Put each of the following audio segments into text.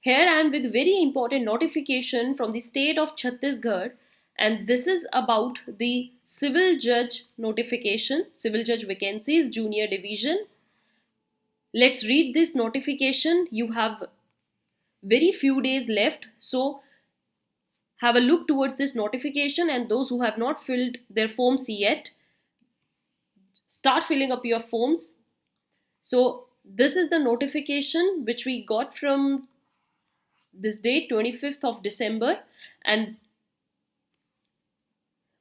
Here I am with very important notification from the state of Chhattisgarh, and this is about the civil judge notification, civil judge vacancies, junior division. Let's read this notification. You have very few days left, so have a look towards this notification, and those who have not filled their forms yet, start filling up your forms. So this is the notification which we got from this date 25th of December, and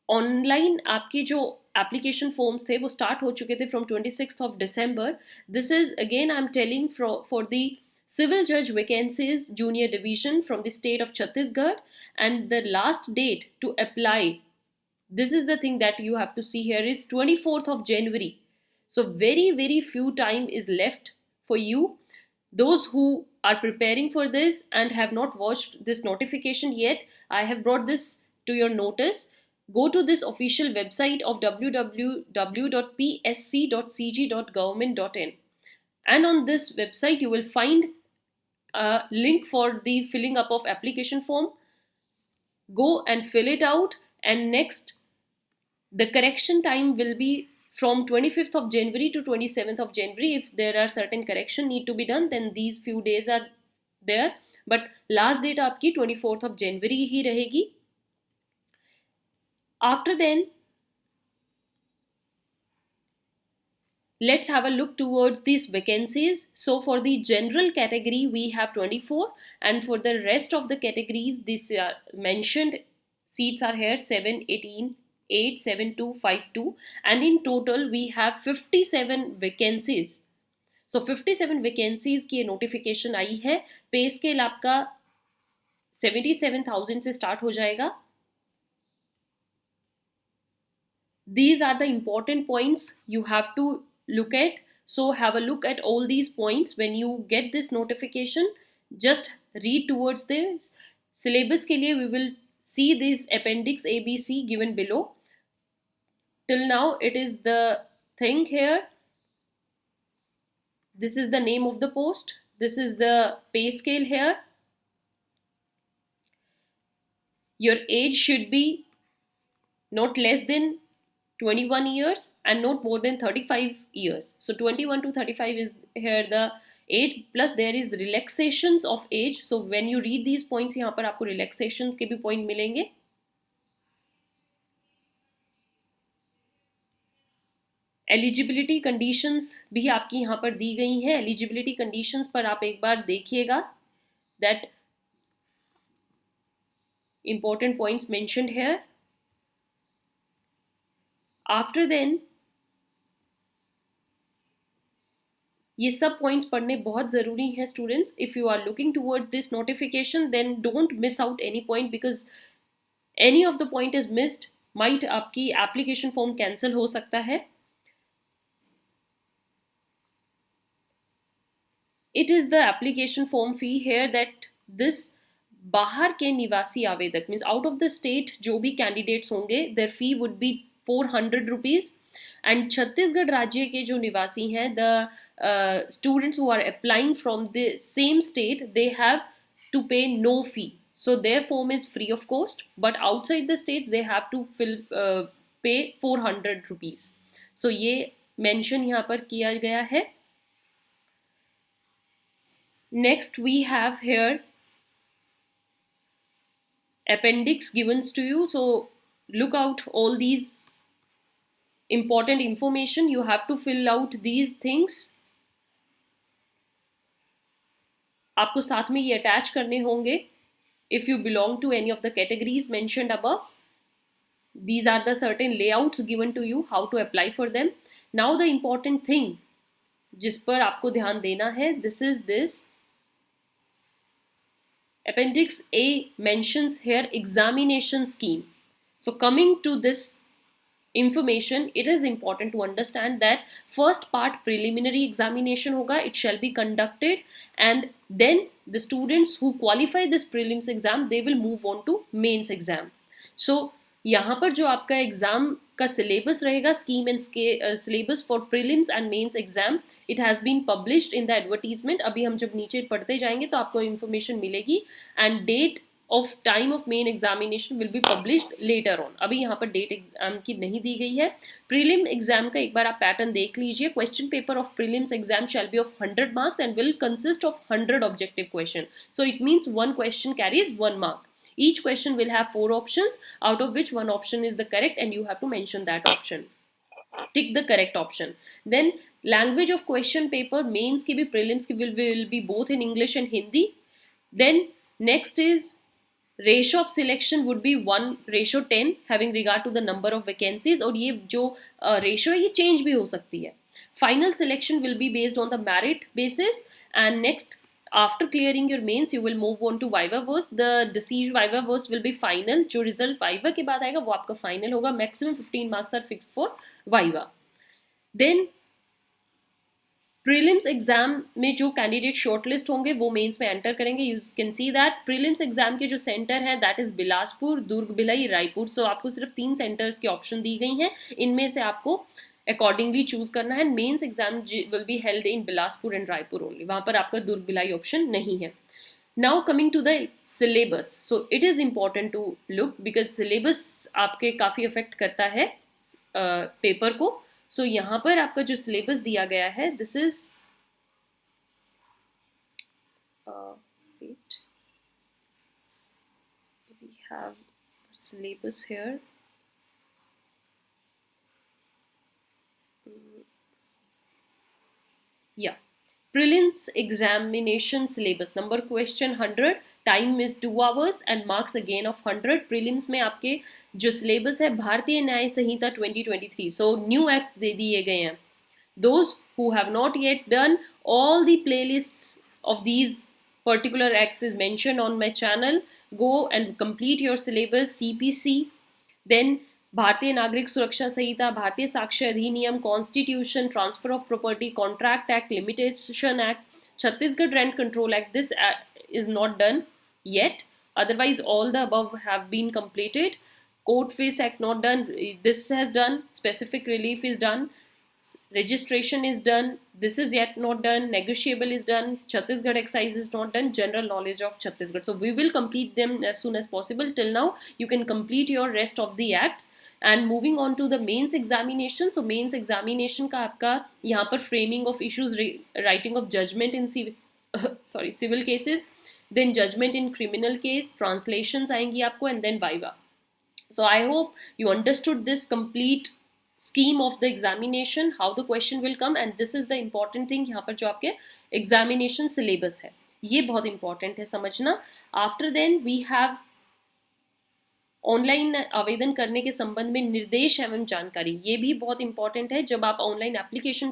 online आपकी जो application forms थे वो start हो चुके थे from 26th of December. This is again I'm telling for the civil judge vacancies junior division from the state of Chhattisgarh, and the last date to apply, this is the thing that you have to see here, is 24th of January. So very few time is left for you. Those who are preparing for this and have not watched this notification yet, I have brought this to your notice. Go to this official website of www.psc.cg.government.in, and on this website you will find a link for the filling up of application form. Go and fill it out, and next the correction time will be from 25th of January to 27th of January. If there are certain correction need to be done, then these few days are there, but last date आपकी 24th of January ही रहेगी. After then, let's have a look towards these vacancies. So for the general category we have 24, and for the rest of the categories these mentioned seats are here 7, 18, 8, 7, 2, 5, 2, and in total we have 57 vacancies. So 57 vacancies की notification आई है. पे scale आपका 77,000 से start हो जाएगा. These are the important points you have to look at. So have a look at all these points when you get this notification. Just read towards this. Syllabus के लिए we will see this appendix ABC given below. Till now it is the thing here. This is the name of the post. This is the pay scale here. Your age should be not less than 21 years and not more than 35 years. So 21 to 35 is here the age, plus there is relaxations of age. So when you read these points, यहाँ पर आपको relaxation के भी point मिलेंगे. Eligibility conditions भी आपकी यहाँ पर दी गई हैं. Eligibility conditions पर आप एक बार देखिएगा. That important points mentioned here. After then, ये सब पॉइंट्स पढ़ने बहुत ज़रूरी हैं students. If you are looking towards this notification, then don't miss out any point, because any of the point is missed might आपकी एप्लीकेशन फॉर्म कैंसिल हो सकता है. It is the application form fee here that this बाहर के निवासी आवेदक means out of the state जो भी कैंडिडेट्स होंगे, their fee would be 400 rupees. And Chhattisgarh राज्य के जो निवासी हैं, the students who are applying from the same state, they have to pay no fee. So their form is free of cost, but outside the states they have to pay 400 rupees. So ये mention यहाँ पर किया गया है. Next we have here appendix given to you. So look out all these important information. You have to fill out these things. आपको साथ में ये attach करने होंगे. If you belong to any of the categories mentioned above, these are the certain layouts given to you how to apply for them. Now the important thing जिस पर आपको ध्यान देना है, this is this appendix A mentions here examination scheme. So coming to this information, it is important to understand that first part preliminary examination होगा, it shall be conducted, and then the students who qualify this prelims exam, they will move on to mains exam. So यहाँ पर जो आपका exam का syllabus रहेगा, scheme and syllabus for prelims and mains exam. It has been published in the advertisement. अभी हम जब नीचे पढ़ते जाएंगे तो आपको इन्फॉर्मेशन मिलेगी. And date of time of main examination will be published later on. अभी यहाँ पर डेट एग्जाम की नहीं दी गई है. प्रीलिम एग्जाम का एक बार आप पैटर्न देख लीजिए. Question paper of prelims exam shall be of 100 marks and will consist of 100 objective question. So it means one question carries 1 mark. Each question will have 4 options, out of which one option is the correct and you have to mention that option. Tick the correct option. Then language of question paper, mains ki bhi prelims ki will be both in English and Hindi. Then next is ratio of selection would be 1:10 having regard to the number of vacancies. और ये जो ratio है ये change भी हो सकती है. Final selection will be based on the merit basis. And next, after clearing your mains you will move on to vivaverse. The decision vivaverse will be final. जो result viva के बाद आएगा वो आपका final होगा. Maximum 15 marks are fixed for viva. Then prelims exam में जो candidate shortlist होंगे वो मेंस में एंटर करेंगे. You can see that prelims exam के जो सेंटर हैं दैट इज बिलासपुर, दुर्ग, भिलाई, रायपुर. सो आपको सिर्फ 3 सेंटर्स की ऑप्शन दी गई हैं. इनमें से आपको अकॉर्डिंगली चूज करना है. Mains exam will be held in Bilaspur and Raipur only. वहां पर आपका दुर्ग, भिलाई ऑप्शन नहीं है. Now coming to the syllabus. So it is important to look because syllabus आपके काफ़ी अफेक्ट करता है पेपर को. सो यहाँ पर आपका जो सिलेबस दिया गया है this is wait, we have syllabus here. Yeah, prelims examination syllabus. Number question 100, time is 2 hours and marks again of 100. prelims में आपके जो syllabus है भारतीय न्याय संहिता 2023. so new acts दे दिए गए हैं. those who have not yet done, all the playlists of these particular acts is mentioned on my channel. go and complete your syllabus. CPC, then भारतीय नागरिक सुरक्षा संहिता, भारतीय साक्ष्य अधिनियम, constitution, transfer of property, contract act, limitation act, Chhattisgarh rent control act. This is not done yet. Otherwise all the above have been completed. Court fees act not done. This has done. Specific relief is done. Registration is done. This is yet not done. Negotiable is done. Chhattisgarh excise is not done. General knowledge of Chhattisgarh. So we will complete them as soon as possible. Till now you can complete your rest of the acts. And moving on to the mains examination. So mains examination का आपका यहाँ पर framing of issues, writing of judgment in civil cases, then judgment in criminal case, translations आएंगी आपको, and then viva. So I hope you understood this complete scheme of the examination, how the question will come, and this is the important thing. यहाँ पर जो आपके examination syllabus है ये बहुत important है समझना. After then we have online आवेदन करने के संबंध में निर्देश एवं जानकारी. ये भी बहुत इंपॉर्टेंट है. जब आप ऑनलाइन एप्लीकेशन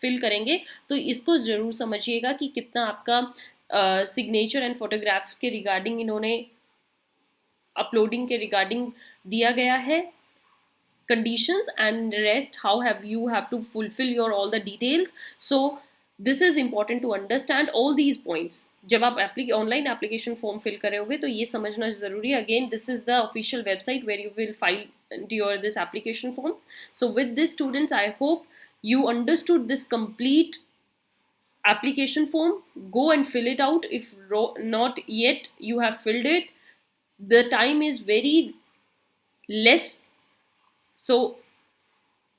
फिल करेंगे तो इसको ज़रूर समझिएगा कि कितना आपका सिग्नेचर एंड फोटोग्राफ के रिगार्डिंग इन्होंने अपलोडिंग के रिगार्डिंग दिया गया है. conditions and rest, how you have to fulfill your all the details. So this is important to understand all these points. जब आप ऑनलाइन एप्लीकेशन फॉर्म फिल कर रहे होगे तो ये समझना ज़रूरी है. Again this is the official website where you will file your this application form. So with this students I hope you understood this complete application form. Go and fill it out. If not yet you have filled it, the time is very less, so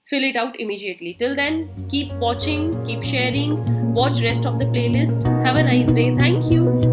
fill it out immediately. Till then, keep watching, keep sharing, watch rest of the playlist. Have a nice day. Thank you.